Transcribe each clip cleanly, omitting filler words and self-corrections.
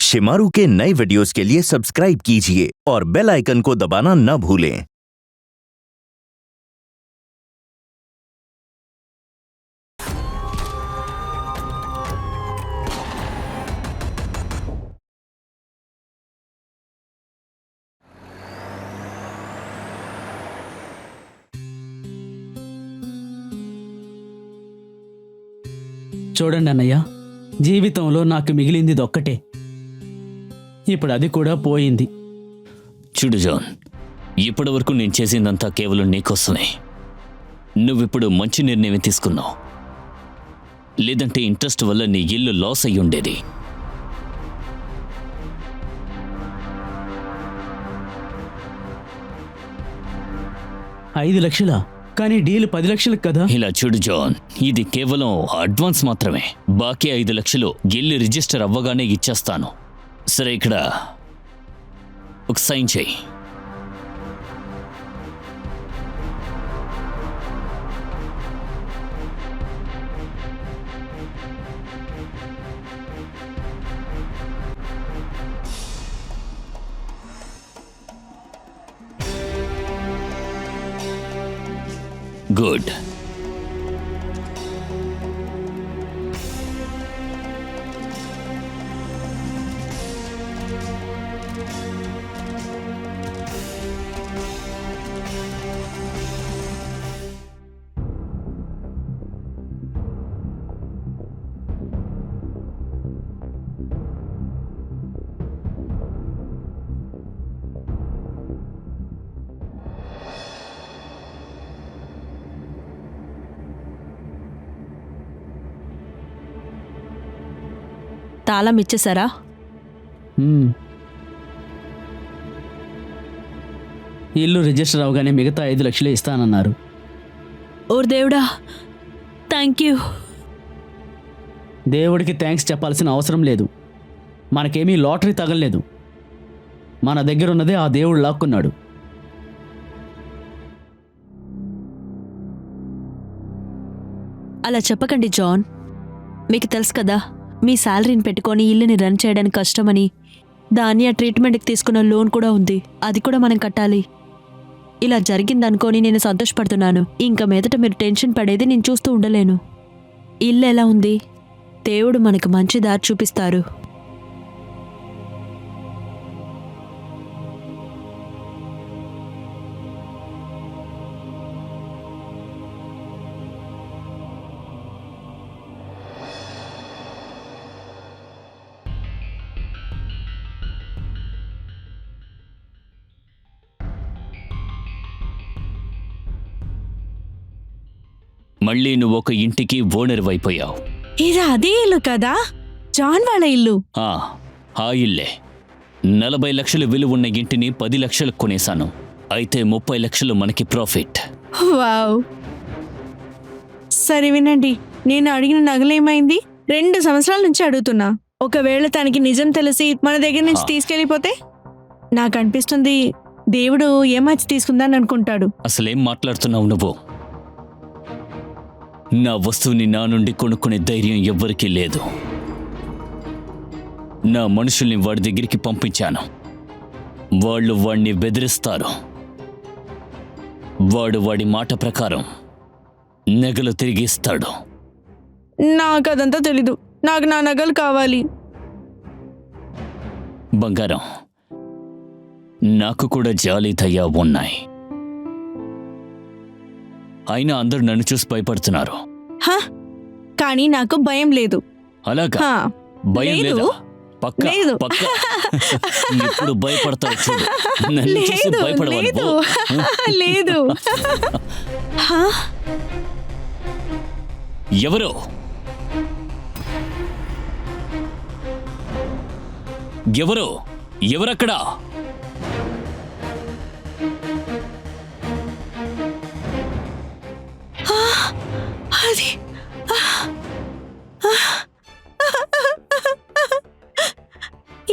शिमारू के नए वीडियोस के लिए सब्सक्राइब कीजिए और बेल आइकन को दबाना न भूलें। చూడండి అన్నయ్య, జీవితంలో నాకు మిగిలింది ఒక్కటే. ఇప్పుడు అది కూడా పోయింది. చూడు జాన్, ఇప్పటి వరకు నేను చేసిందంతా కేవలం నీకోసమే. నువ్విప్పుడు మంచి నిర్ణయం తీసుకున్నావు, లేదంటే ఇంట్రెస్ట్ వల్ల నీ ఇల్లు లాస్ అయ్యి ఉండేది. $5 లక్షలా? కానీ డీల్ 10 లక్షలకు కదా. ఇలా చూడు జాన్, ఇది కేవలం అడ్వాన్స్ మాత్రమే. బాకీ 5 లక్షలు ఇల్లు రిజిస్టర్ అవ్వగానే ఇచ్చేస్తాను. సరే, ఇక్కడ ఒక సైన్ చేయి. గుడ్. తాళం ఇచ్చేసారా? ఇల్లు రిజిస్టర్ అవగానే మిగతా 5 లక్షలే ఇస్తానన్నారు. ఓర్ దేవుడా, థ్యాంక్ యూ. దేవుడికి థ్యాంక్స్ చెప్పాల్సిన అవసరం లేదు. మనకేమీ లాటరీ తగలలేదు. మన దగ్గర ఉన్నదే ఆ దేవుడు లాక్కున్నాడు. అలా చెప్పకండి జాన్. మీకు తెలుసు కదా, మీ శాలరీని పెట్టుకొని ఇల్లుని రన్ చేయడానికి కష్టమని. ధాన్య ట్రీట్మెంట్కి తీసుకున్న లోన్ కూడా ఉంది, అది కూడా మనం కట్టాలి. ఇలా జరిగిందనుకొని నేను సంతోషపడుతున్నాను. ఇంకా మీదట మీరు టెన్షన్ పడేది నేను చూస్తూ ఉండలేను. ఇల్లు ఎలా ఉంది? దేవుడు మనకు మంచి దారి చూపిస్తారు. మళ్ళీ నువ్వు ఒక ఇంటికి ఓనర్ అయిపోయావు. ఇది అదే ఇల్లు కదా, జాన్ వాళ్ళ ఇల్లు. ఆ ఇల్లే. 40 లక్షలు విలువ ఉన్న ఇంటిని 10 లక్షలకు కొనేశాను. అయితే 30 లక్షలు మనకి ప్రాఫిట్. వావ్. సరే వినండి, నేను అడిగిన నగలేమైంది? 2 సంవత్సరాల నుంచి అడుగుతున్నా. ఒకవేళ తనకి నిజం తెలిసి మన దగ్గర నుంచి తీసుకెళ్ళిపోతే? నాకు అనిపిస్తుంది దేవుడు ఏమాచి తీసుకుందని అనుకుంటాడు. అసలేం మాట్లాడుతున్నావు నువ్వు? నా వస్తువుని నా నుండి కొనుక్కునే ధైర్యం ఎవ్వరికీ లేదు. నా మనుషుల్ని వాడి దగ్గరికి పంపించాను. వాళ్ళు వాడిని బెదిరిస్తారు. వాడు వాడి మాట ప్రకారం నగలు తిరిగిస్తాడు. నాకు అదంతా తెలీదు. నాకు నా నగలు కావాలి. బంగారం, నాకు కూడా జాలి దయ ఉన్నాయి. అయినా అందరూ నన్ను చూసి భయపడుతున్నారు. కానీ నాకు భయం లేదు. అలాగా? భయం లేదా? పక్క లేదు. పక్క ఇప్పుడు భయపడతావు చూడు. నన్ను చూసి భయపడవాలి. లేదు. ఎవరో ఎవరో ఎవరక్కడా? అది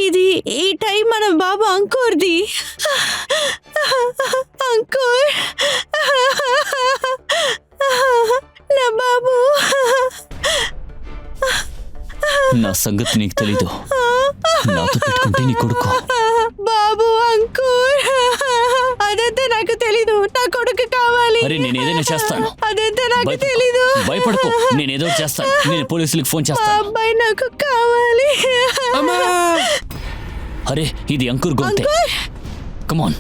ఇది ఈ టైం మన బాబు అంకుర్ది. అంకుర్, నా బాబు. నా సంగతి నీకు తెలీదు. నాతో చేస్తాను. అదంతా నాకు భయపడకు. తెలీదు. భయపడకు, నేను ఏదో ఒకటి చేస్తాను. నేను పోలీసులకు ఫోన్ ఆ చేస్తాను. అబ్బాయి నాకు కావాలి. అరే ఇది అంకుర్ గొంతే. కమాన్.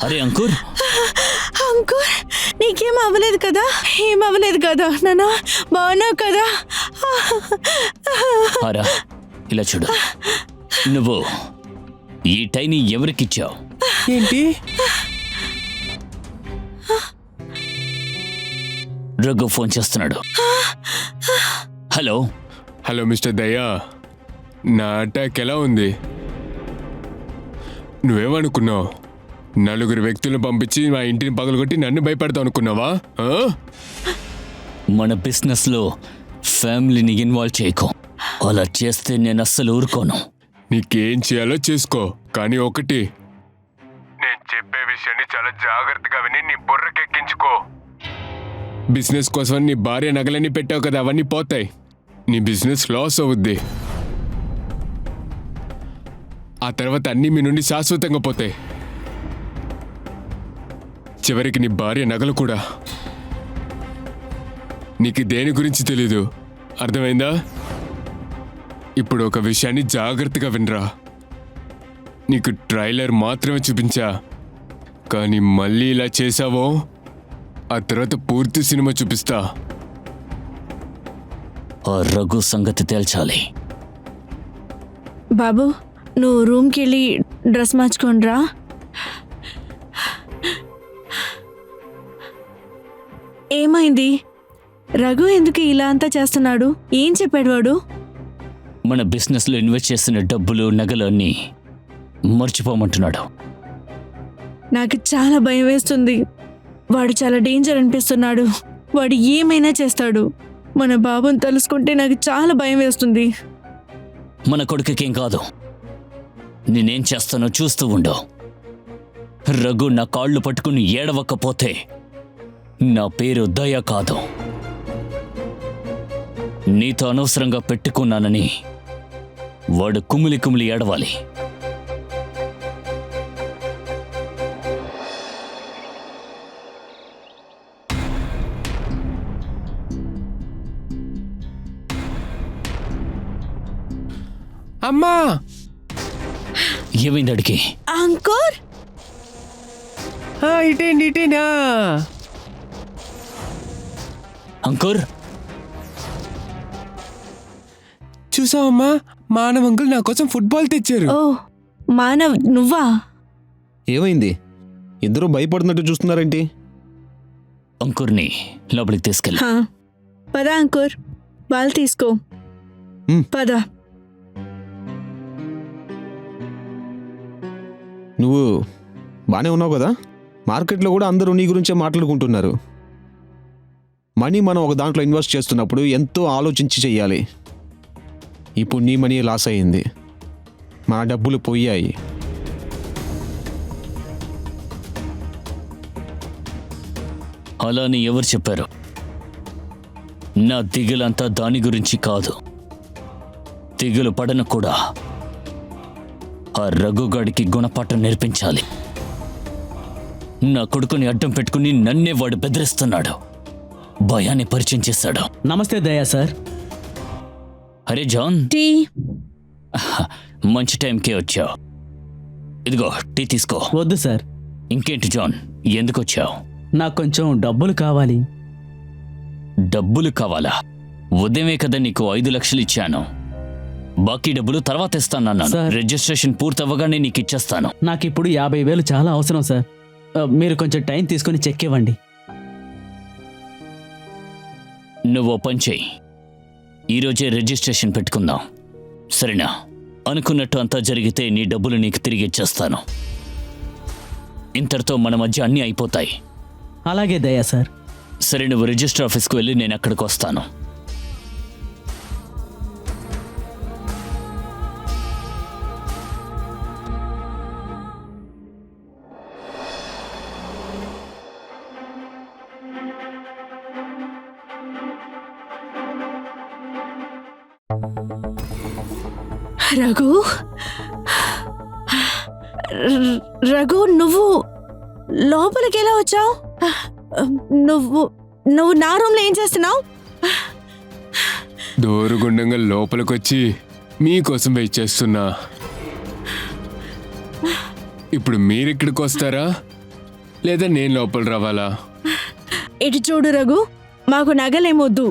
అరే అంకుర్, అంకుర్ నీకేం అవ్వలేదు కదా? ఏం అవ్వలేదు కదా నాన్న? బాగున్నావు కదా? అరా ఇలా చూడు. నువ్వు ఈ టైని ఎవరికిచ్చావు? ఏంటి? రఘు ఫోన్ చేస్తున్నాడు. హలో. హలో మిస్టర్ దయ్యా, నా అటాక్ ఎలా ఉంది? నువ్వేమనుకున్నావు? నలుగురు వ్యక్తులను పంపించి మా ఇంటిని పగలగొట్టి నన్ను భయపెడతావు అనుకున్నావా? మన బిజినెస్ లో ఫ్యామిలీని ఇన్వాల్వ్ చేయకు. అలా చేస్తే నేను అస్సలు ఊరుకోను. నీకేం చేయాలో చేసుకో, కానీ ఒకటి, నేను చెప్పే విషయాన్ని చాలా జాగ్రత్తగా విని నీ బుర్రకెక్కించుకో. బిజినెస్ కోసం నీ భార్య నగలన్నీ పెట్టావు కదా, అవన్నీ పోతాయి. నీ బిజినెస్ లాస్ అవుద్ది. ఆ తర్వాత అన్నీ మీ నుండి శాశ్వతంగా పోతాయి. చివరికి నీ భార్య నగలు కూడా. నీకు దేని గురించి తెలీదు, అర్థమైందా? ఇప్పుడు ఒక విషయాన్ని జాగ్రత్తగా వినరా. నీకు ట్రైలర్ మాత్రమే చూపించా, కానీ మళ్ళీ ఇలా చేసావో ఆ తర్వాత పూర్తి సినిమా చూపిస్తా. ఆ రఘు సంగతి తేల్చాలి. బాబు నువ్వు రూమ్కి వెళ్ళి డ్రెస్ మార్చుకోండిరా. ఏమైంది? రఘు ఎందుకు ఇలా అంతా చేస్తున్నాడు? ఏం చెప్పాడు వాడు? మన బిజినెస్ లో ఇన్వెస్ట్ చేసిన డబ్బులు నగలు అన్నీ మర్చిపోమంటున్నాడు. నాకు చాలా భయం వేస్తుంది. వాడు చాలా డేంజర్ అనిపిస్తున్నాడు. వాడు ఏమైనా చేస్తాడు. మన బాబుని తెలుసుకుంటే నాకు చాలా భయం వేస్తుంది. మన కొడుకుకేం కాదు. నేనేం చేస్తానో చూస్తూ ఉండు. రఘు నా కాళ్ళు పట్టుకుని ఏడవకపోతే నా పేరు దయ కాదు. నీతో అనవసరంగా పెట్టుకున్నానని వాడు కుమిలి కుమిలి ఏడవాలి. అమ్మా, ఏమైంది అడిగి? అంకుర్ ఇటేండి ఇటేనా? అంకుర్, చూసావమ్మా, మానవ్ అంకుల్ నా కోసం ఫుట్బాల్ తెచ్చారు. ఓ మానవ్ నువ్వా? ఏమైంది? ఇద్దరు భయపడుతున్నట్టు చూస్తున్నారేంటి? అంకుర్ని లోపలికి తీసుకెళ్ళి. హా, పద అంకుర్, బాల్ తీసుకో. పద. నువ్వు బానే ఉన్నావు కదా? మార్కెట్లో కూడా అందరూ నీ గురించే మాట్లాడుకుంటున్నారు. మనీ మనం ఒక దాంట్లో ఇన్వెస్ట్ చేస్తున్నప్పుడు ఎంతో ఆలోచించి చెయ్యాలి. ఇప్పుడు నీ మనీ లాస్ అయ్యింది, మన డబ్బులు పోయాయి. అలా అని ఎవరు చెప్పారు? నా దిగులంతా దాని గురించి కాదు. దిగులు పడను కూడా. ఆ రఘుగాడికి గుణపాఠం నేర్పించాలి. నా కొడుకుని అడ్డం పెట్టుకుని నన్నే వాడు బెదిరిస్తున్నాడు. భయాన్ని పరిచయం చేశాడు. నమస్తే దయా సార్. అరే జాన్, టీ. మంచి టైంకే వచ్చావు. ఇదిగో టీ తీసుకో. వద్దు సార్. ఇంకేంటి జాన్, ఎందుకు వచ్చావు? నాకు కొంచెం డబ్బులు కావాలి. డబ్బులు కావాలా? ఉదయమే కదా నీకు 5 లక్షలు ఇచ్చాను. బాకీ డబ్బులు తర్వాత ఇస్తానన్నాను. సార్. రిజిస్ట్రేషన్ పూర్తవ్వగానే నీకు ఇచ్చేస్తాను. నాకు ఇప్పుడు 50,000 చాలా అవసరం సార్. మీరు కొంచెం టైం తీసుకొని చెక్ ఇవ్వండి. నువ్వు పని చెయ్యి, ఈరోజే రిజిస్ట్రేషన్ పెట్టుకుందాం, సరేనా? అనుకున్నట్టు అంతా జరిగితే నీ డబ్బులు నీకు తిరిగి ఇచ్చేస్తాను. ఇంతటితో మన మధ్య అన్నీ అయిపోతాయి. అలాగే దయా సార్. సరే, నువ్వు రిజిస్టర్ ఆఫీస్కి వెళ్ళి నేను అక్కడికి వస్తాను. రఘు, రఘు నువ్వు లోపలికి ఎలా వచ్చావు? నువ్వు నువ్వు నా రూమ్లో ఏం చేస్తున్నావు? దూరుగుండంగా లోపలికొచ్చి మీకోసం వెయిట్ చేస్తున్నా. ఇప్పుడు మీరిక్కడికి వస్తారా లేదా నేను లోపల రావాలా? ఇటు చూడు రఘు, మాకు నగలేమొద్దు.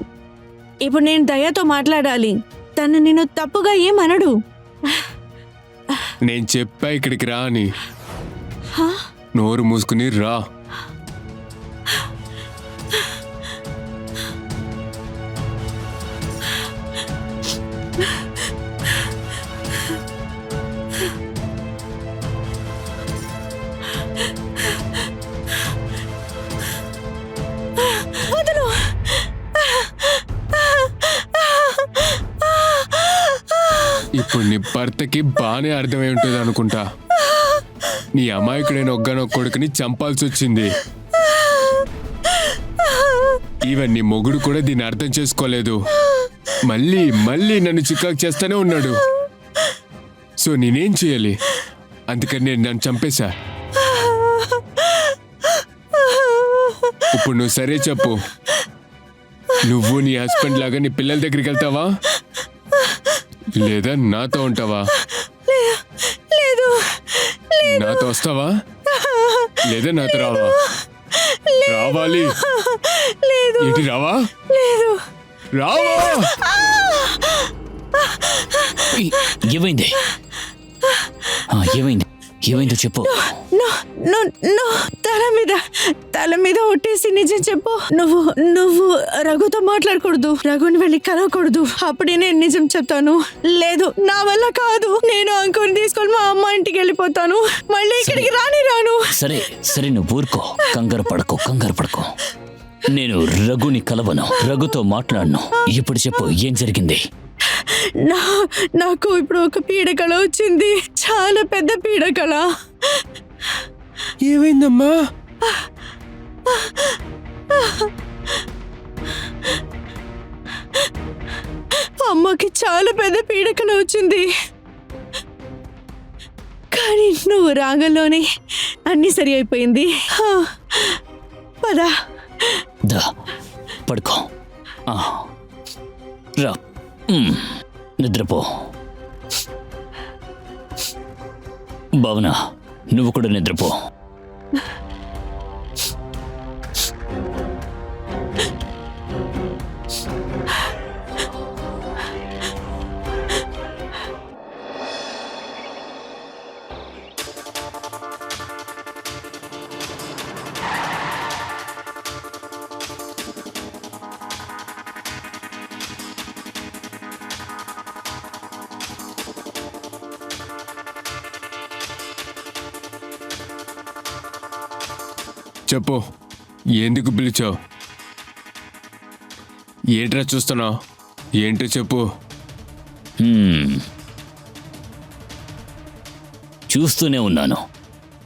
ఇప్పుడు నేను దయతో మాట్లాడాలి. తను నిన్ను తప్పుగా ఏమనడు. నేను చెప్పా ఇక్కడికి రా అని. నోరు మూసుకుని రా. ఇప్పుడు నీ భర్తకి బాగానే అర్థమై ఉంటుంది అనుకుంటా. నీ అమాయకుడైన ఒక్కనొక్క కొడుకుని చంపాల్సి వచ్చింది. ఈవెన్ నీ మొగుడు కూడా దీన్ని అర్థం చేసుకోలేదు. మళ్ళీ మళ్ళీ నన్ను చికాకు చేస్తూనే ఉన్నాడు. సో నేనేం చేయాలి? అందుకని నేను నన్ను చంపేశా. ఇప్పుడు నువ్వు సరే చెప్పు, నువ్వు నీ హస్బెండ్ లాగా నీ పిల్లల దగ్గరికి వెళ్తావా లేదా నాతో ఉంటావా? లేదు, నాతో వస్తావా లేదా నాతో రావా? రావాలి. ఏంటి రావా? రావా? ఏమైంది? ఏమైంది? ఏమైందో చెప్పు. తల మీద ఒట్టేసి నిజం చెప్పు. నువ్వు రఘుతో మాట్లాడకూడదు, రఘుని వెళ్ళి కలవకూడదు. అప్పుడే నేను నిజం చెప్తాను. లేదు, నా వల్ల కాదు. నేను అంకుని తీసుకొని మా అమ్మ ఇంటికి వెళ్ళిపోతాను. మళ్ళీ ఇక్కడికి రాను. సరే సరే, నువ్వు ఊరుకో, కంగారు పడకో. నేను రఘుని కలవను, రఘుతో మాట్లాడను. ఇప్పుడు చెప్పు, ఏం జరిగింది? నాకు ఇప్పుడు ఒక పీడకల వచ్చింది, చాలా పెద్ద పీడకల. ఏమైందమ్మా? అమ్మకి చాలా పెద్ద పీడకల వచ్చింది. కానీ నువ్వు రాగంలోనే అన్నీ సరి అయిపోయింది. పదా పడుకో. రా, నిద్రపో. భావన, నువ్వు కూడా నిద్రపో. చెప్పు, ఎందుకు పిలిచావు? ఏంట్రా చూస్తున్నావు? ఏంటో చెప్పు. చూస్తూనే ఉన్నాను.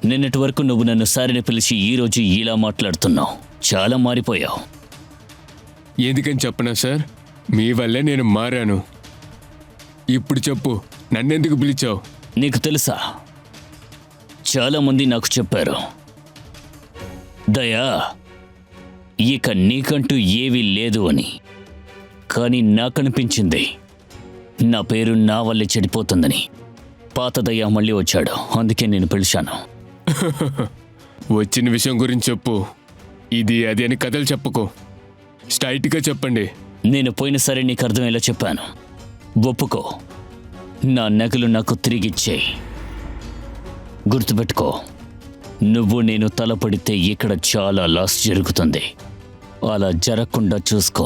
నిన్నటి వరకు నువ్వు నన్ను సారిని పిలిచి ఈరోజు ఇలా మాట్లాడుతున్నావు. చాలా మారిపోయావు. ఎందుకని చెప్పనా సార్? మీ వల్లే నేను మారాను. ఇప్పుడు చెప్పు, నన్నెందుకు పిలిచావు? నీకు తెలుసా, చాలామంది నాకు చెప్పారు, దయా ఇక నీకంటూ ఏవీ లేదు అని. కానీ నాకనిపించింది నా పేరు నా వల్లే చెడిపోతుందని. పాత దయా మళ్ళీ వచ్చాడు, అందుకే నేను పిలిచాను. వచ్చిన విషయం గురించి చెప్పు. ఇది అది అని కథలు చెప్పుకో, స్ట్రైట్గా చెప్పండి. నేను పోయినసారి నీకు అర్థమయ్యేలా చెప్పాను. ఒప్పుకో, నా నగలు నాకు తిరిగిచ్చేయి. గుర్తుపెట్టుకో, నువ్వు నేను తలపడితే ఇక్కడ చాలా లాస్ జరుగుతుంది. అలా జరగకుండా చూసుకో.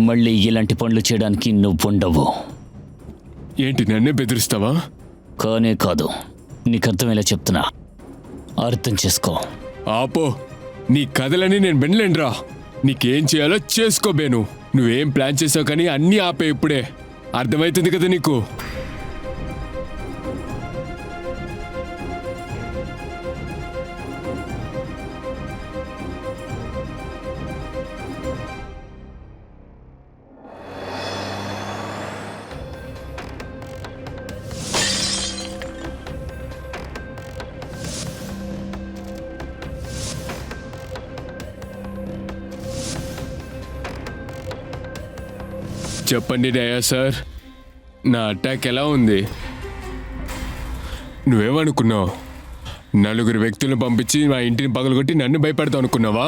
మళ్ళీ ఇలాంటి పనులు చేయడానికి నువ్వుండవు. ఏంటి, నన్నే బెదిరిస్తావా? కానే కాదు, నీకు అర్థమయ్యేలా చెప్తున్నా, అర్థం చేసుకో. ఆపో, నీ కథలని నేను వినలేనురా. నీకేం చేయాలో చేసుకోబేను. నువ్వేం ప్లాన్ చేసావు కానీ అన్నీ ఆపే ఇప్పుడే. అర్థమవుతుంది కదా నీకు? చెప్పండి దయా సార్, నా అటాక్ ఎలా ఉంది? నువ్వేమనుకున్నావు? నలుగురు వ్యక్తులను పంపించి మా ఇంటిని పగలగొట్టి నన్ను భయపెడతావు అనుకున్నావా?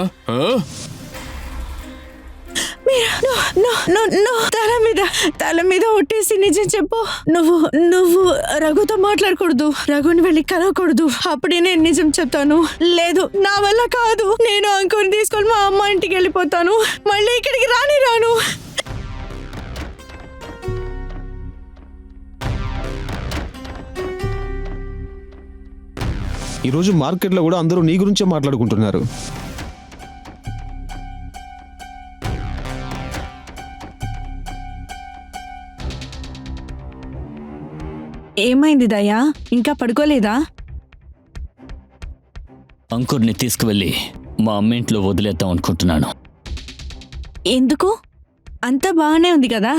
తల మీద ఒట్టేసి నిజం చెప్పు. నువ్వు రఘుతో మాట్లాడకూడదు, రఘుని వెళ్ళి కలవకూడదు. అప్పుడే నేను నిజం చెప్తాను. లేదు, నా వల్ల కాదు. నేను అంకుని తీసుకొని మా అమ్మ ఇంటికి వెళ్ళిపోతాను. మళ్ళీ ఇక్కడికి రాను. ఈరోజు మార్కెట్లో కూడా అందరూ నీ గురించే మాట్లాడుకుంటున్నారు. ఏమైంది దయా? ఇంకా పడుకోలేదా? అంకుర్ని తీసుకువెళ్ళి మా అమ్మింట్లో వదిలేద్దాం అనుకుంటున్నాను. ఎందుకు? అంతా బాగానే ఉంది కదా.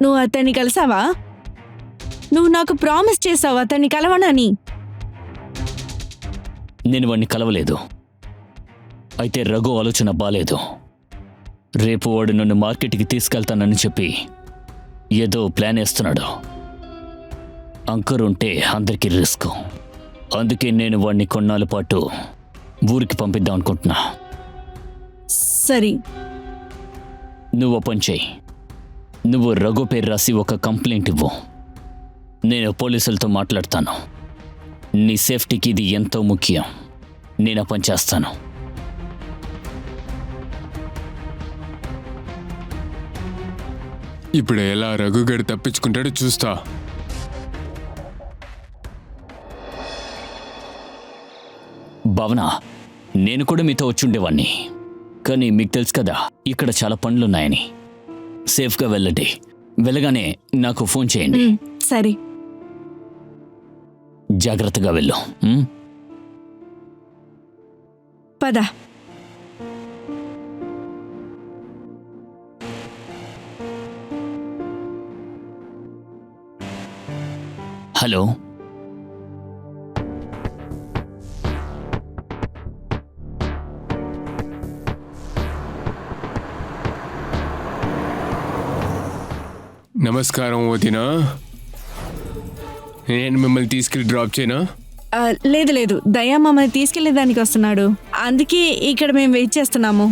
నువ్వు అతన్ని కలిసావా? నువ్వు నాకు ప్రామిస్ చేసావు అతన్ని కలవనని. నేను వాడిని కలవలేదు. అయితే రఘు ఆలోచన బాలేదు. రేపు వాడు నన్ను మార్కెట్కి తీసుకెళ్తానని చెప్పి ఏదో ప్లాన్ వేస్తున్నాడు. అంకుర్ ఉంటే అందరికీ రిస్క్. అందుకే నేను వాడిని కొన్నాళ్ళ పాటు ఊరికి పంపిద్దాం అనుకుంటున్నా. సరే, నువ్వు పని చేయి. నువ్వు రఘు పేరు రాసి ఒక కంప్లైంట్ ఇవ్వు. నేను పోలీసులతో మాట్లాడతాను. నీ సేఫ్టీకి ఇది ఎంతో ముఖ్యం. నేను ఆ పని చేస్తాను. ఇప్పుడు ఎలా రఘుగడు తప్పించుకుంటాడో చూస్తా. భవన, నేను కూడా మీతో వచ్చుండేవాణ్ణి. కానీ మీకు తెలుసు కదా, ఇక్కడ చాలా పనులున్నాయని. సేఫ్గా వెళ్ళండి. వెళ్ళగానే నాకు ఫోన్ చేయండి. సరే. జాగ్రత్తగా వెళ్ళు. పద. హలో, నమస్కారం వదినా. నేను మిమ్మల్ని తీసుకెళ్ళి డ్రాప్ చేయనా? లేదు, దయా మమ్మల్ని తీసుకెళ్లేదానికి వస్తున్నాడు. అందుకే ఇక్కడ మేము వెయిట్ చేస్తున్నాము.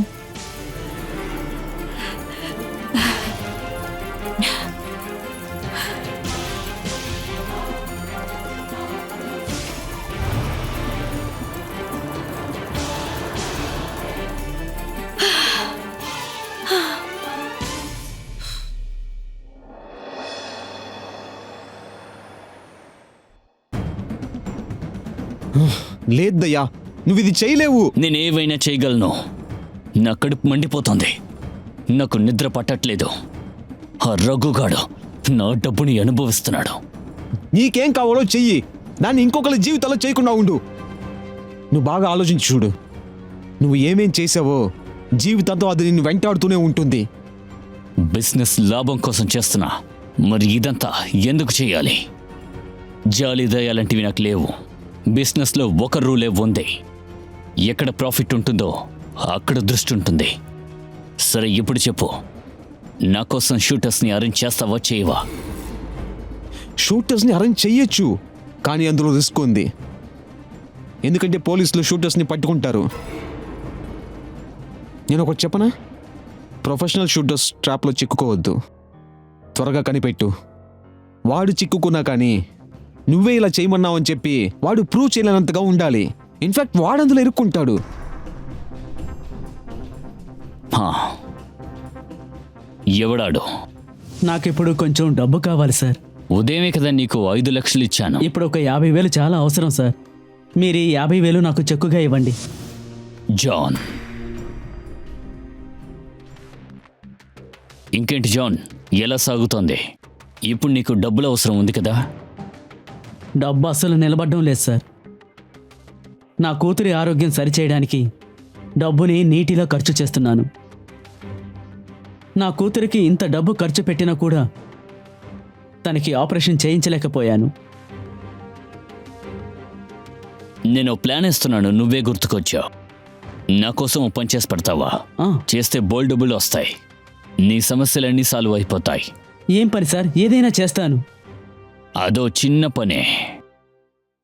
లేదయ్యా, నువ్వు ఇది చేయలేవు. నేనేవైనా చేయగలను. నా కడుపు మండిపోతుంది. నాకు నిద్ర పట్టట్లేదు. ఆ రఘుగాడు నా డబ్బుని అనుభవిస్తున్నాడు. నీకేం కావాలో చెయ్యి. దాన్ని ఇంకొకరి జీవితంలో చేయకుండా ఉండు. నువ్వు బాగా ఆలోచించి చూడు. నువ్వు ఏమేం చేసావో జీవితంతో అది నిన్ను వెంటాడుతూనే ఉంటుంది. బిజినెస్ లాభం కోసం చేస్తున్నా. మరి ఇదంతా ఎందుకు చేయాలి? జాలి దయాలంటివి నాకు లేవు. బిజినెస్లో ఒక రూలే ఉంది. ఎక్కడ ప్రాఫిట్ ఉంటుందో అక్కడ దృష్టి ఉంటుంది. సరే, ఇప్పుడు చెప్పు, నా కోసం షూటర్స్ని అరేంజ్ చేస్తావా చేయవా? షూటర్స్ని అరేంజ్ చెయ్యొచ్చు, కానీ అందులో రిస్క్ ఉంది. ఎందుకంటే పోలీసులు షూటర్స్ని పట్టుకుంటారు. నేను ఒకటి చెప్పనా? ప్రొఫెషనల్ షూటర్స్ ట్రాప్లో చిక్కుకోవద్దు. త్వరగా కనిపెట్టు. వాడు చిక్కుకున్నా కానీ నువ్వే ఇలా చేయమన్నావు అని చెప్పి వాడు ప్రూవ్ చేయలేనంతగా ఉండాలి. ఇన్ఫాక్ట్ వాడు అందులో ఇరుక్కుంటాడు. ఎవడాడు? నాకిప్పుడు కొంచెం డబ్బు కావాలి సార్. ఉదయమే కదా నీకు 5 లక్షలు ఇచ్చాను. ఇప్పుడు ఒక 50,000 చాలా అవసరం సార్. మీరు ఈ 50,000 నాకు చెక్కుగా ఇవ్వండి. జాన్, ఇంకేంటి జాన్, ఎలా సాగుతోంది? ఇప్పుడు నీకు డబ్బులు అవసరం ఉంది కదా? డబ్బు అస్సలు నిలబడడం లేదు సార్. నా కూతురి ఆరోగ్యం సరిచేయడానికి డబ్బుని నీటిలో ఖర్చు చేస్తున్నాను. నా కూతురికి ఇంత డబ్బు ఖర్చు పెట్టినా కూడా తనకి ఆపరేషన్ చేయించలేకపోయాను. నేను ప్లాన్ ఇస్తున్నాను, నువ్వే గుర్తుకొచ్చావు. నా కోసం పని చేసి పెడతావా? చేస్తే బోల్డ్ డబ్బులు వస్తాయి. నీ సమస్యలన్నీ సాల్వ్ అయిపోతాయి. ఏం పని సార్? ఏదైనా చేస్తాను. అదో చిన్న పనే,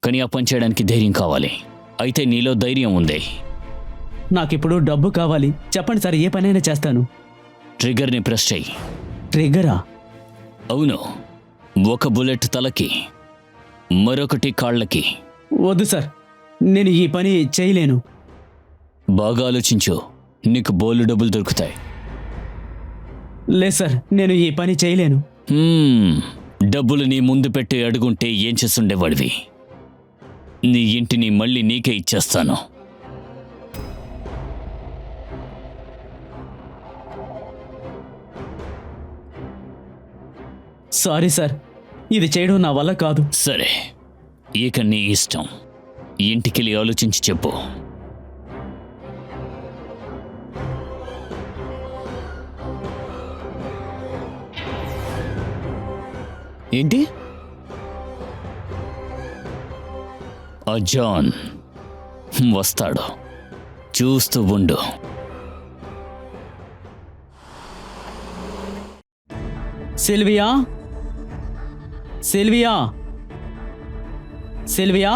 కానీ ఆ పని చేయడానికి ధైర్యం కావాలి. అయితే నీలో ధైర్యం ఉంది. నాకిప్పుడు డబ్బు కావాలి. చెప్పండి సార్, ఏ పనైనా చేస్తాను. ట్రిగర్ని ప్రెస్ చెయ్యి. ట్రిగ్గరా? అవును, ఒక బుల్లెట్ తలకి, మరొకటి కాళ్ళకి. వద్దు సార్, నేను ఈ పని చేయలేను. బాగా ఆలోచించు, నీకు బోల్డ్ డబ్బులు దొరుకుతాయి. లేదు సార్, నేను ఈ పని చేయలేను. డబ్బులు నీ ముందు పెట్టి అడుగుంటే ఏం చేస్తుండేవాడివి? నీ ఇంటిని మళ్ళీ నీకే ఇచ్చేస్తాను. సారీ సార్, ఇది చేయడం నా వల్ల కాదు. సరే, ఇక నీ ఇష్టం. ఇంటికెళ్ళి ఆలోచించి చెప్పు. ఏంటి? ఆ జాన్ వస్తాడు, చూస్తూ ఉండు. Sylvia, Sylvia, Sylvia.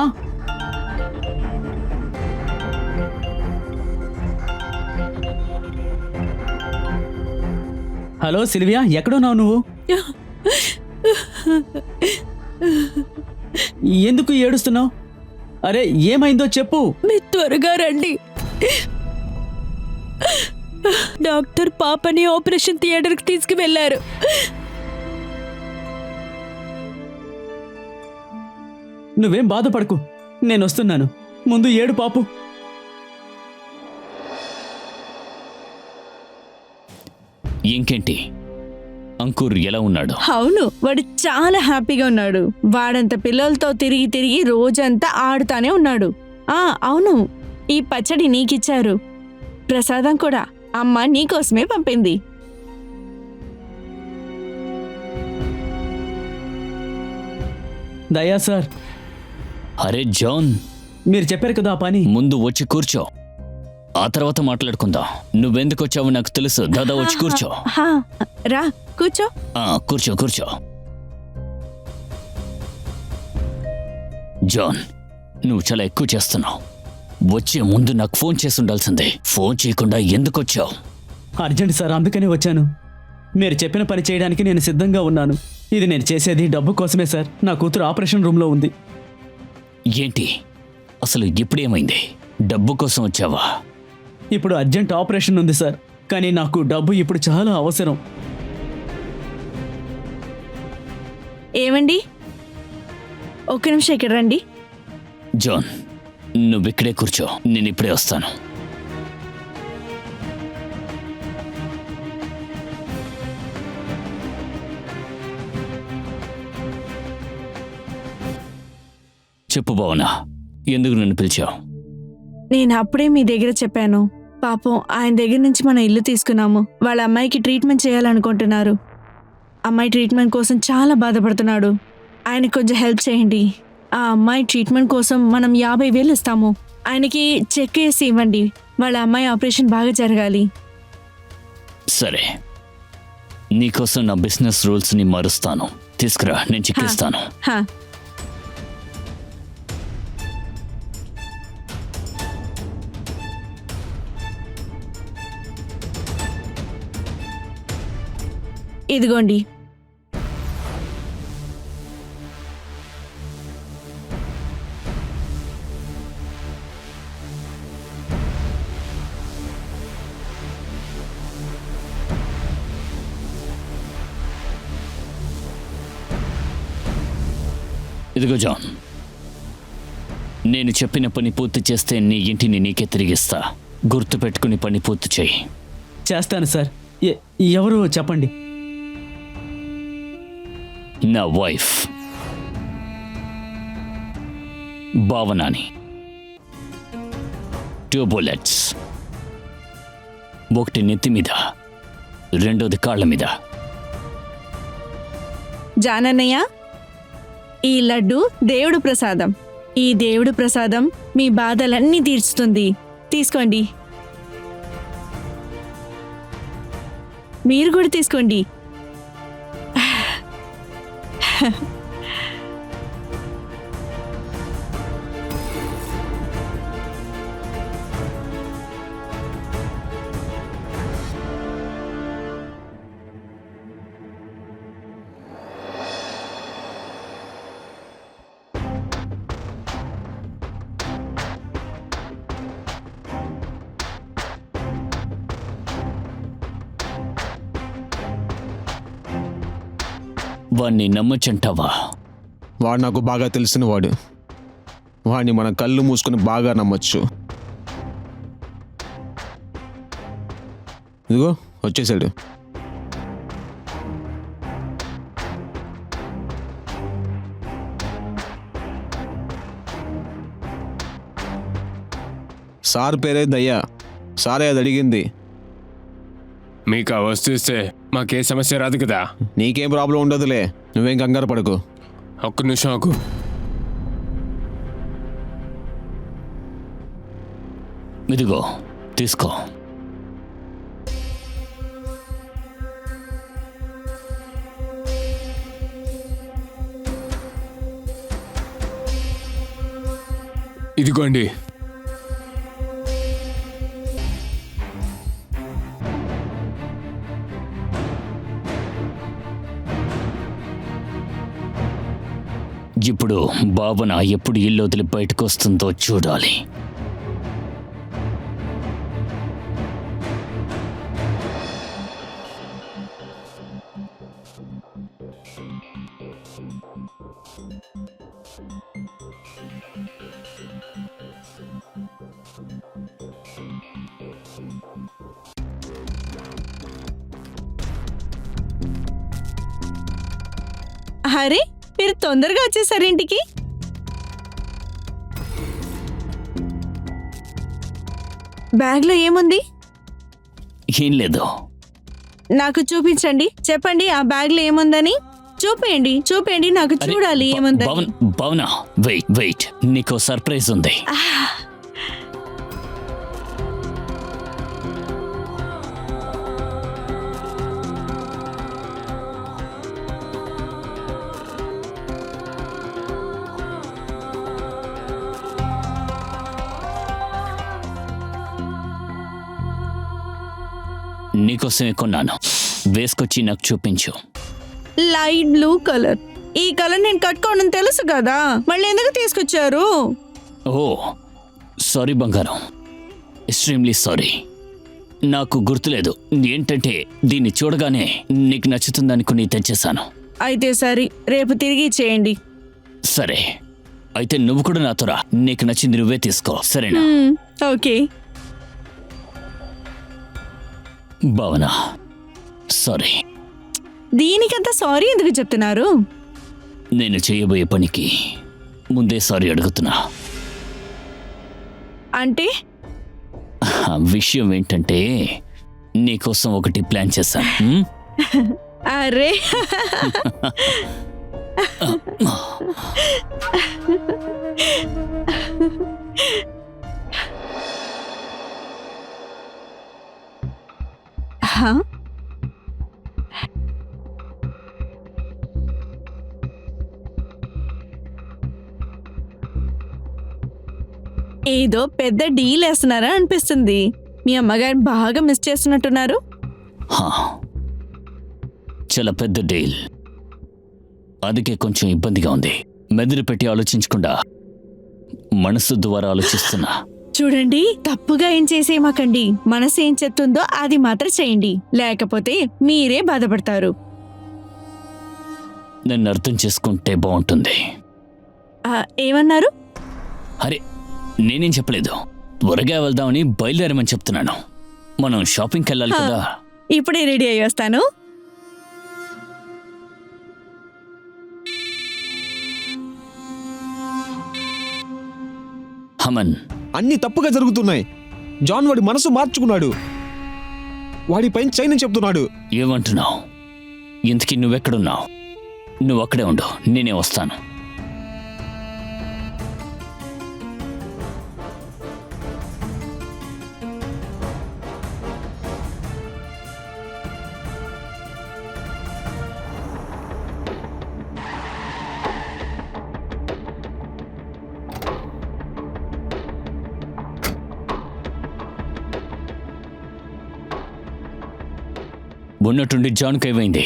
Hello Sylvia, ఎక్కడున్నావు నువ్వు? ఎందుకు ఏడుస్తున్నావు? అరే ఏమైందో చెప్పు. మీరు త్వరగా రండి. డాక్టర్ పాపని ఆపరేషన్ థియేటర్కి తీసుకువెళ్లారు. నువ్వేం బాధపడకు, నేను వస్తున్నాను. ముందు ఏడు పాపు. ఇంకేంటి, అంకుర్ ఎలా ఉన్నాడు? అవును, వాడు చాలా హ్యాపీగా ఉన్నాడు. వాడంత పిల్లలతో తిరిగి తిరిగి రోజంతా ఆడుతానే ఉన్నాడు. అవును, ఈ పచ్చడి నీకిచ్చారు. ప్రసాదం కూడా అమ్మ నీకోసమే పంపింది. దయా సార్, అరే జాన్, మీరు చెప్పారు కదా ఆ పని. ముందు వచ్చి కూర్చో, ఆ తర్వాత మాట్లాడుకుందాం. నువ్వెందుకు వచ్చావో నాకు తెలుసు. దాదా వచ్చి కూర్చో. హా, రా కూర్చో. కూర్చో కూర్చో. జాన్, నువ్వు చాలా ఎక్కువ చేస్తున్నావు. వచ్చే ముందు నాకు ఫోన్ చేసి ఉండాల్సిందే. ఫోన్ చేయకుండా ఎందుకు వచ్చావు? అర్జెంట్ సార్, అందుకనే వచ్చాను. మీరు చెప్పిన పని చేయడానికి నేను సిద్ధంగా ఉన్నాను. ఇది నేను చేసేది డబ్బు కోసమే సార్. నా కూతురు ఆపరేషన్ రూమ్లో ఉంది. ఏంటి అసలు ఇప్పుడేమైంది? డబ్బు కోసం వచ్చావా? ఇప్పుడు అర్జెంట్ ఆపరేషన్ ఉంది సార్, కానీ నాకు డబ్బు ఇప్పుడు చాలా అవసరం. ఏమండి, ఒక్క నిమిషం ఇక్కడ రండి. జాన్, నువ్విక్కడే కూర్చో, నేను ఇప్పుడే వస్తాను. చెప్పు భావన, ఎందుకు నన్ను పిలిచావు? నేను అప్పుడే మీ దగ్గర చెప్పాను. పాపం ఆయన దగ్గర నుంచి మన ఇల్లు తీసుకున్నాము. వాళ్ళ అమ్మాయికి ట్రీట్మెంట్ చేయాలనుకుంటున్నారు. అమ్మాయి ట్రీట్మెంట్ కోసం చాలా బాధపడుతున్నాడు. ఆయనకు కొంచెం హెల్ప్ చేయండి. ఆ అమ్మాయి ట్రీట్మెంట్ కోసం మనం 50,000 ఇస్తాము. ఆయనకి చెక్ వేసి ఇవ్వండి. వాళ్ళ అమ్మాయి ఆపరేషన్ బాగా జరగాలి. సరే, నీకోసం నా బిజినెస్ రూల్స్ని మారుస్తాను. తీసుకురా, నేను చెక్ ఇస్తాను. హా, ఇదిగోండి. ఇదిగో జాన్, నేను చెప్పిన పని పూర్తి చేస్తే నీ ఇంటిని నీకే తిరిగిస్తా. గుర్తుపెట్టుకుని పని పూర్తి చేయి. చేస్తాను సార్. ఎవరు చెప్పండి? నా వైఫ్ భావనాని. 2 bullets, ఒకటి నెత్తి మీద, రెండోది కాళ్ళ మీద. జానన్నయ్య, ఈ లడ్డు దేవుడు ప్రసాదం. ఈ దేవుడు ప్రసాదం మీ బాధలన్నీ తీర్చుతుంది. తీసుకోండి. మీరు కూడా తీసుకోండి. వాణ్ణి నమ్మచ్చంటావా? వాడు నాకు బాగా తెలిసిన వాడు. వాడిని మన కళ్ళు మూసుకొని బాగా నమ్మొచ్చు. ఇదిగో వచ్చేసాడు. సార్ పేరే దయ్యా. సారే అది అడిగింది. మీకు ఆ వస్తువు ఇస్తే మాకే సమస్య రాదు కదా. నీకేం ప్రాబ్లం ఉండదులే, నువ్వేం కంగారు పడకు. ఒక్క నిమిషం ఆగు. ఇదిగో తీసుకో. ఇదిగోండి. ఇప్పుడు భావన ఎప్పుడు ఇల్లు వదిలి బయటకు వస్తుందో చూడాలి. అరే, మీరు తొందరగా వచ్చేసారు ఇంటికి. బ్యాగ్లో ఏముంది? ఏం లేదు. నాకు చూపించండి. చెప్పండి ఆ బ్యాగ్లో ఏముందని. చూపేయండి, చూపేయండి, నాకు చూడాలి ఏముందని. భావన వెయిట్, నీకు సర్ప్రైజ్ ఉంది. నీకోసమే కొన్నాను, వేసుకొచ్చి నాకు చూపించు. Light blue colour. ఈ కలర్ నేను కట్టుకోవడం తెలుసు కదా, మళ్ళీ ఎందుకు తీసుకొచ్చారు? ఓ సారీ బంగారం, ఎక్స్ట్రీమ్లీ సారీ. నాకు గుర్తులేదు. ఏంటంటే దీన్ని చూడగానే నీకు నచ్చుతుందనుకుని తెచ్చేశాను. అయితే సరే, రేపు తిరిగి చేయండి. సరే అయితే నువ్వు కూడా నాతో రా. నీకు నచ్చింది నువ్వే తీసుకో, సరేనా? ఓకే. భావన సారీ. దీనికంత సారీ ఎందుకు చెప్తున్నారు? నేను చేయబోయే పనికి ముందే సారీ అడుగుతున్నా. అంటే ఆ విషయం ఏంటంటే నీకోసం ఒకటి ప్లాన్ చేశాను. అరే ఏదో పెద్ద డీల్ వేస్తున్నారా అనిపిస్తుంది. మీ అమ్మగారు బాగా మిస్ చేస్తున్నట్టున్నారు. చాలా పెద్ద డీల్, అందుకే కొంచెం ఇబ్బందిగా ఉంది. మెదడు పెట్టి ఆలోచించకుండా మనసు ద్వారా ఆలోచిస్తున్నా. చూడండి, తప్పుగా ఏం చేసేయమాకండి. మనసు ఏం చెప్తుందో అది మాత్రం చేయండి, లేకపోతే మీరే బాధపడతారు. నన్ను అర్థం చేసుకుంటే బాగుంటుంది. ఏమన్నారు? అరే నేనేం చెప్పలేదు. త్వరగా వెళ్దామని బయలుదేరమని చెప్తున్నాను. మనం షాపింగ్కి వెళ్ళాలి కదా. ఇప్పుడే రెడీ అయ్యి వస్తాను. హమన్, అన్ని తప్పుగా జరుగుతున్నాయి. జాన్ వాడి మనసు మార్చుకున్నాడు. వాడి పైన చైన్ చెప్తున్నాడు. ఏమంటున్నావు? ఇంతకీ నువ్వెక్కడున్నావు? నువ్వు అక్కడే ఉండు, నేనే వస్తాను. ఉన్నట్టుండి జాన్కి ఏమైంది?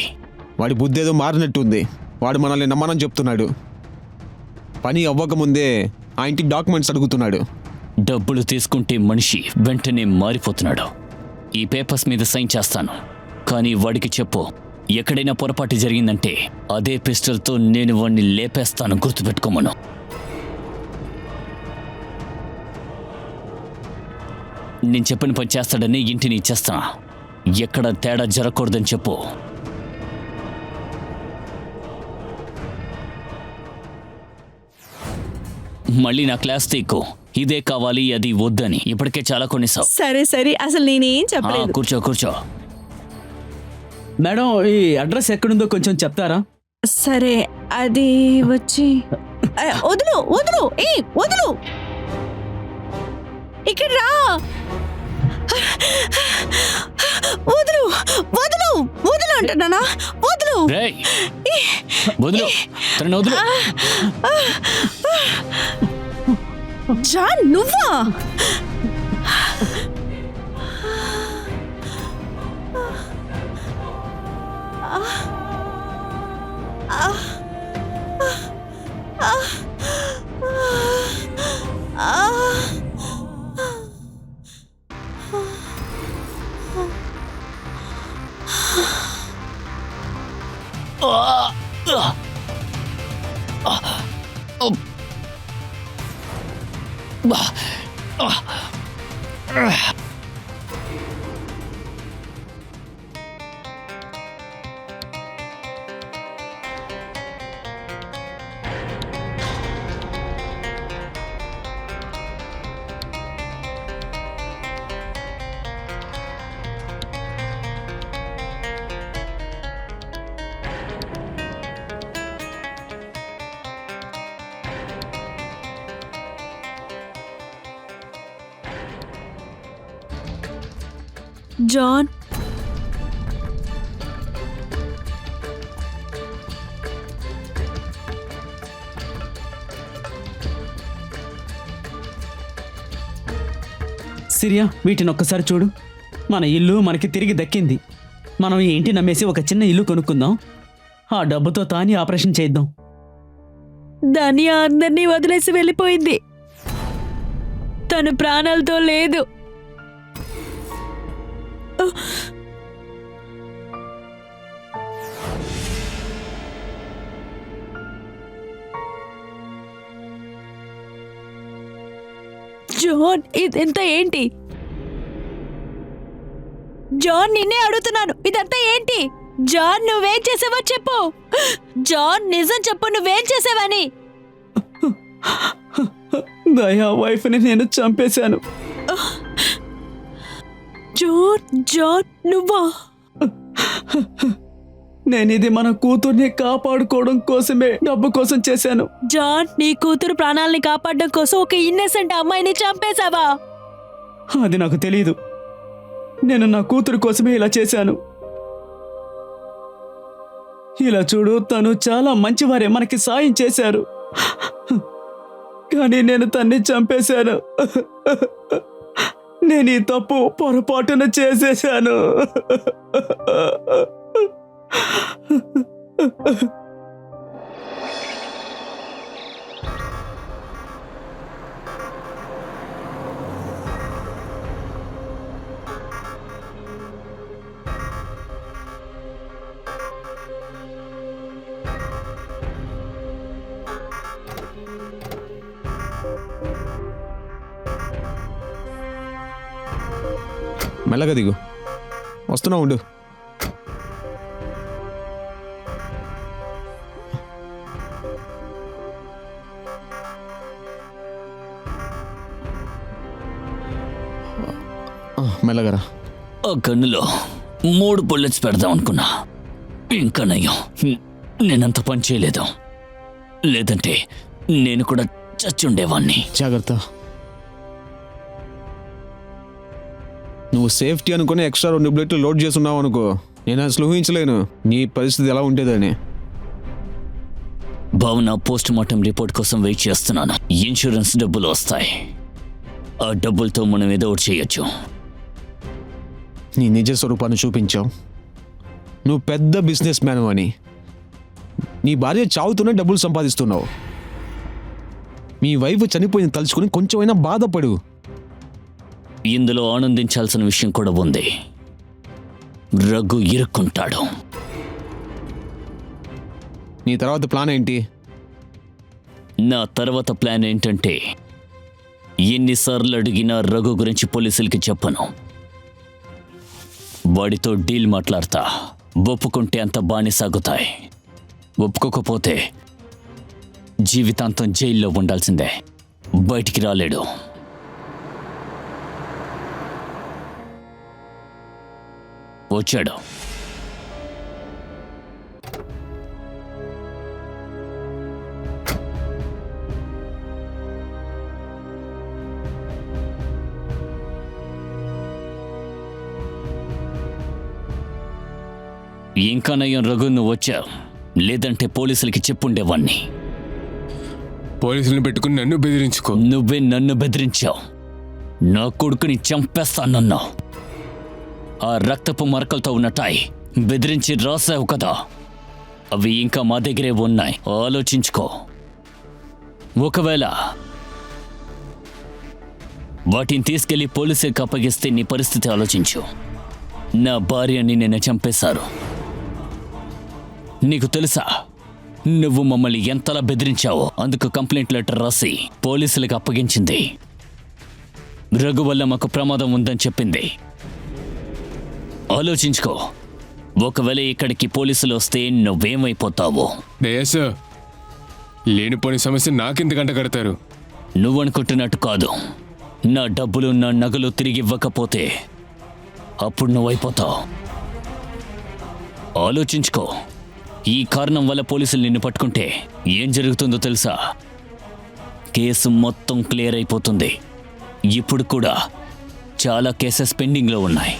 వాడి బుద్ధి ఏదో మారినట్టుంది. వాడు మనల్ని నమ్మనని చెప్తున్నాడు. పని అవ్వకముందే ఆ ఇంటి డాక్యుమెంట్స్ అడుగుతున్నాడు. డబ్బులు తీసుకుంటే మనిషి వెంటనే మారిపోతున్నాడు. ఈ పేపర్స్ మీద సైన్ చేస్తాను, కానీ వాడికి చెప్పు, ఎక్కడైనా పొరపాటు జరిగిందంటే అదే పిస్టల్తో నేను వాడిని లేపేస్తాను, గుర్తుపెట్టుకోమను. నేను చెప్పిన పని చేస్తాడని ఇంటిని ఇచ్చేస్తాను. ఎక్కడ తేడా జరగకూడదని చెప్పు. మళ్ళీ నా క్లాస్ తీకు. ఇదే కావాలి అది వద్దని ఇప్పటికే చాలా కొన్నిసావు. సరే సరే, అసలు నేనేం చెప్పలేదు. కూర్చో కూర్చో. మేడం, ఈ అడ్రస్ ఎక్కడుందో కొంచెం చెప్తారా? సరే, అది వచ్చి వదులు వదులు, ఏ వదులు, ఇక్కడ రా, వదులు వదులు వదులు అంటున్నానా, వదులు. రేయ్, వదులు, తనని వదులు. జాన్, నువ్వా? జాన్, సిరియా, వీటిని ఒక్కసారి చూడు. మన ఇల్లు మనకి తిరిగి దక్కింది. మనం ఈ ఇంటి నమ్మేసి ఒక చిన్న ఇల్లు కొనుక్కుందాం. ఆ డబ్బుతో తాని ఆపరేషన్ చేద్దాం. దాని అందరినీ వదిలేసి వెళ్ళిపోయింది. తను ప్రాణాలతో లేదు. జాన్, ఇదంతా ఏంటి? జాన్, నిన్నే అడుగుతున్నాను, ఇదంతా ఏంటి? జాన్, నువ్వేం చేసావో చెప్పు. జాన్, నిజం చెప్పు, నువ్వేం చేసావని. దయా వైఫ్ని నేను చంపేశాను. జాన్, జాన్, నువ్వా? నేను ఇది మన కూతుర్ని కాపాడుకోవడం కోసమే, డబ్బు కోసం చేశాను. జాన్, నీ కూతురు ప్రాణాలని కాపాడడం కోసం ఒక ఇన్నసెంట్ అమ్మాయిని చంపేశావా? అది నాకు తెలీదు. నేను నా కూతురు కోసమే ఇలా చేశాను. ఇలా చూడు, తను చాలా మంచివారే, మనకి సాయం చేశారు. కానీ నేను తన్ని చంపేశాను. నేను ఈ తప్పు పొరపాటున చేసేశాను. మెల్లగా దిగు, వస్తున్నా ఉండు. మెల్లగరా. ఆ గన్నులో 3 బుల్లెట్స్ పెడదాం అనుకున్నా. ఇంకా నయ్యం, నేనంత పని చేయలేదు. లేదంటే నేను కూడా చచ్చుండేవాణ్ణి. జాగ్రత్త. నువ్వు సేఫ్టీ అనుకుని ఎక్స్ట్రా 2 బుల్లెట్లు లోడ్ చేస్తున్నావు అనుకో, నేను అసలు ఊహించలేను నీ పరిస్థితి ఎలా ఉండేదని. భావన పోస్ట్ మార్టం రిపోర్ట్ కోసం వెయిట్ చేస్తున్నాను. ఇన్సూరెన్స్ డబ్బులు వస్తాయి. ఆ డబ్బులతో మనం ఏదో ఒకటి చేయొచ్చు. నీ నిజ స్వరూపాన్ని చూపించావు, నువ్వు పెద్ద బిజినెస్ మ్యాన్ అని. నీ భార్య చావుతూనే డబ్బులు సంపాదిస్తున్నావు. మీ వైఫ్ చనిపోయింది తలుచుకుని కొంచెమైనా బాధపడు. ఇందులో ఆనందించాల్సిన విషయం కూడా ఉంది. రఘు ఇరుక్కుంటాడు. నీ తర్వాత ప్లాన్ ఏంటి? నా తర్వాత ప్లాన్ ఏంటంటే, ఎన్నిసార్లు అడిగినా రఘు గురించి పోలీసులకి చెప్పను. వాడితో డీల్ మాట్లాడతా. ఒప్పుకుంటే అంత బాగానే సాగుతాయి. ఒప్పుకోకపోతే జీవితాంతం జైల్లో ఉండాల్సిందే. బయటికి రాలేడు. వచ్చాడు. ఇంకా నయం రఘు, నువ్వు వచ్చావు. లేదంటే పోలీసులకి చెప్పుండేవాణ్ణి. పోలీసులను పెట్టుకుని నన్ను బెదిరించుకో. నువ్వే నన్ను బెదిరించావు. నా కొడుకుని చంపేస్తానన్నావు. ఆ రక్తపు మరకలతో ఉన్నటాయి బెదిరించి రాసావు కదా, అవి ఇంకా మా దగ్గరే ఉన్నాయి. ఆలోచించుకో. ఒకవేళ వాటిని తీసుకెళ్లి పోలీసులకు అప్పగిస్తే నీ పరిస్థితి ఆలోచించు. నా భార్యని నిన్న చంపేశారు. నీకు తెలుసా నువ్వు మమ్మల్ని ఎంతలా బెదిరించావో? అందుకు కంప్లైంట్ లెటర్ రాసి పోలీసులకు అప్పగించింది. రఘు వల్ల మాకు ప్రమాదం ఉందని చెప్పింది. ఆలోచించుకో. ఒకవేళ ఇక్కడికి పోలీసులు వస్తే నువ్వేమైపోతావో? దయా లేనిపోని సమస్య నాకెందుకంట కడతారు? నువ్వనుకుంటున్నట్టు కాదు. నా డబ్బులు నా నగలు తిరిగి ఇవ్వకపోతే అప్పుడు నువ్వైపోతావు. ఆలోచించుకో. ఈ కారణం వల్ల పోలీసులు నిన్ను పట్టుకుంటే ఏం జరుగుతుందో తెలుసా? కేసు మొత్తం క్లియర్ అయిపోతుంది. ఇప్పుడు కూడా చాలా కేసెస్ పెండింగ్లో ఉన్నాయి.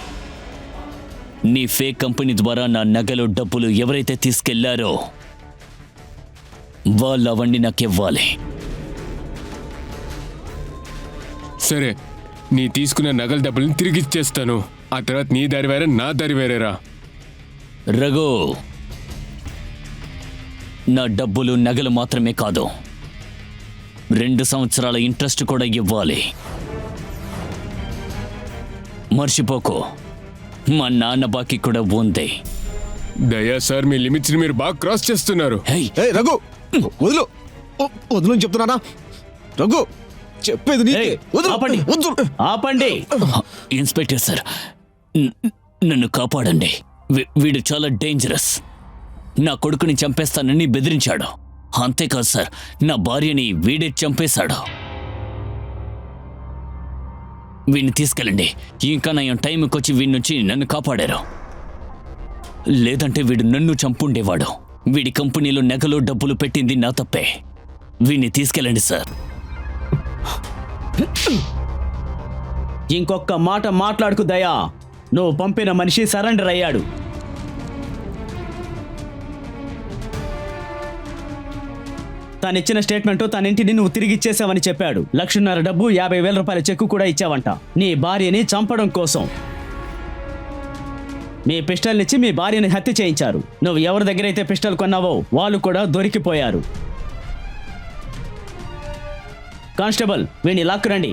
నీ ఫేక్ కంపెనీ ద్వారా నా నగలు డబ్బులు ఎవరైతే తీసుకెళ్లారో వాళ్ళు అవన్నీ నాకు ఇవ్వాలి. సరే, నీ తీసుకున్న నగల డబ్బుల్ని తిరిగి ఇచ్చేస్తాను. ఆ తర్వాత నీ దారి వేరే, నా దారి వేరేరా. రఘు, నా డబ్బులు నగలు మాత్రమే కాదు, 2 సంవత్సరాల ఇంట్రెస్ట్ కూడా ఇవ్వాలి. మర్చిపోకు. మా నాన్న బాకీ కూడా ఉంది. దయా సార్, మీ లిమిట్స్ని మీరు బాగా క్రాస్ చేస్తున్నారు. ఏయ్ రఘు, వదులు. వదులు అని చెప్తున్నానా? రఘు, చెప్పేది నీకే. ఏయ్, వదులు. ఆపండి. వదులు. ఆపండి. ఇన్స్పెక్టర్ సార్, నన్ను కాపాడండి. వీడు చాలా డేంజరస్. నా కొడుకుని చంపేస్తానని బెదిరించాడు. అంతేకాదు సార్, నా భార్యని వీడే చంపేశాడు. వీడిని తీసుకెళ్ళండి. ఇంకా నయం టైంకి వచ్చి వీడి నుంచి నన్ను కాపాడారు. లేదంటే వీడు నన్ను చంపుండేవాడు. వీడి కంపెనీలో నగలు డబ్బులు పెట్టింది నా తప్పే. వీడిని తీసుకెళ్ళండి సార్. ఇంకొక మాట మాట్లాడుకు దయా. నువ్వు పంపిన మనిషి సరెండర్ అయ్యాడు. తనిచ్చిన స్టేట్మెంట్ తన ఇంటిని నువ్వు తిరిగి ఇచ్చేసావని చెప్పాడు. 1,50,000 డబ్బు, 50,000 రూపాయల చెక్కు కూడా ఇచ్చావంట నీ భార్యని చంపడం కోసం. మీ పిస్టల్నిచ్చి మీ భార్యని హత్య చేయించారు. నువ్వు ఎవరి దగ్గర అయితే పిస్టల్ కొన్నావో వాళ్ళు కూడా దొరికిపోయారు. కానిస్టేబుల్, వీడిని లాక్కురండి.